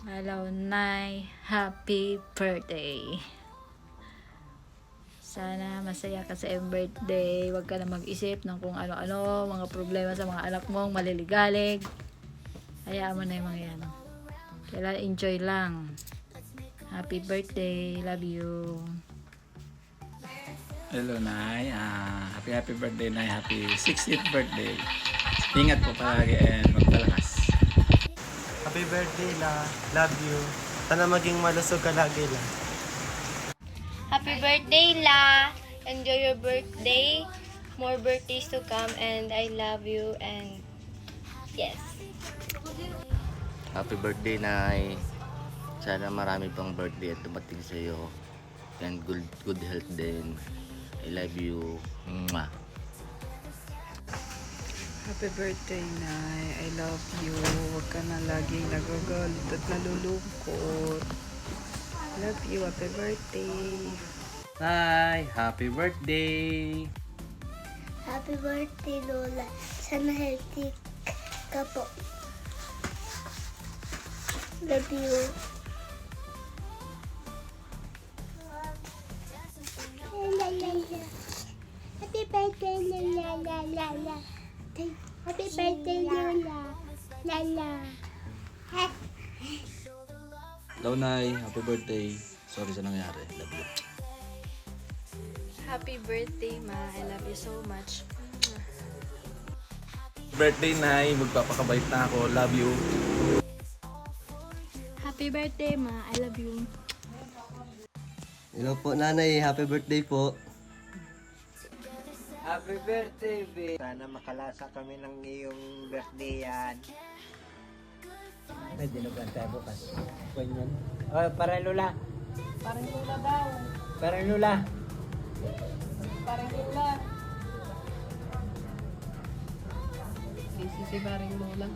Hello, Nay. Happy birthday. Sana masaya ka sa iyong birthday. Huwag ka na mag-isip ng kung ano-ano, mga problema sa mga anak mong maliligalig. Hayaan mo na yung mga yan. Kailangan enjoy lang. Happy birthday. Love you. Hello, Nay. Happy birthday, Nay. Happy 60th birthday. Ingat po palagi and magpalakas. Happy birthday, La. Love you. Sana maging malusog ka lagi, La. Happy birthday, La! Enjoy your birthday. More birthdays to come and I love you and yes. Happy birthday, Nay. Sana marami pang birthday at dumating sa iyo. And good health din. I love you. Mwah. Happy birthday, Nay. I love you. Huwag ka na laging nagagalit at nalulungkot. Love you. Happy birthday. Nay, happy birthday. Happy birthday, Lola. Sana healthy ka po. Love you. La, la, la. Happy birthday, Lola. La, la, la. Happy birthday, Lola. La, la. Hello, Nay. Happy birthday. Sorry sa nangyari. Love you. Happy birthday, Ma. I love you so much. Birthday, Nay. Magpapakabait na ako. Love you. Happy birthday, Ma. I love you. Hello po, Nanay. Happy birthday po. Happy birthday, babe. Sana makalasa kami ng iyong birthday yan. Ay, dinugan tayo bukas. Ganyan. Oh, para Lula. Parang Lola daw. Para Lula. Parang Lola. Busy si parang Lola.